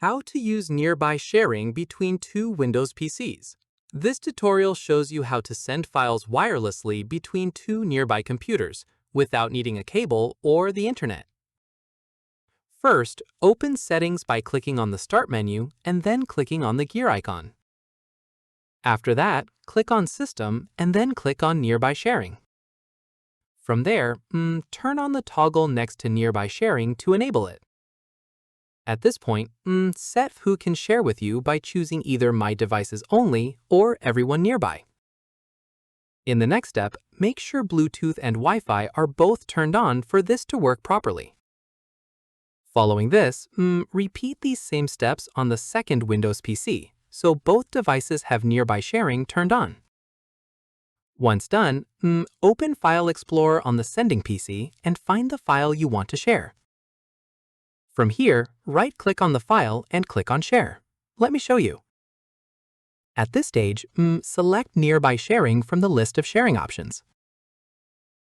How to use nearby sharing between two Windows PCs. This tutorial shows you how to send files wirelessly between two nearby computers without needing a cable or the internet. First, open Settings by clicking on the Start menu and then clicking on the gear icon. After that, click on System and then click on Nearby Sharing. From there, turn on the toggle next to Nearby Sharing to enable it. At this point, set who can share with you by choosing either My Devices Only or Everyone Nearby. In the next step, make sure Bluetooth and Wi-Fi are both turned on for this to work properly. Following this, repeat these same steps on the second Windows PC, so both devices have nearby sharing turned on. Once done, open File Explorer on the sending PC and find the file you want to share. From here, right-click on the file and click on Share. Let me show you. At this stage, select Nearby Sharing from the list of sharing options.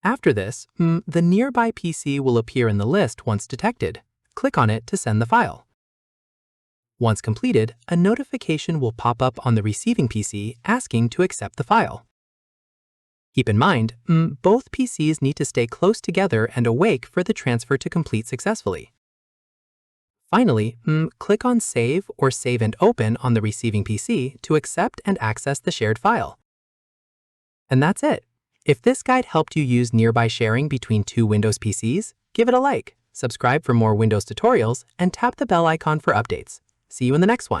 After this, the nearby PC will appear in the list once detected. Click on it to send the file. Once completed, a notification will pop up on the receiving PC asking to accept the file. Keep in mind, both PCs need to stay close together and awake for the transfer to complete successfully. Finally, click on Save or Save and Open on the receiving PC to accept and access the shared file. And that's it. If this guide helped you use nearby sharing between two Windows PCs, give it a like, subscribe for more Windows tutorials, and tap the bell icon for updates. See you in the next one.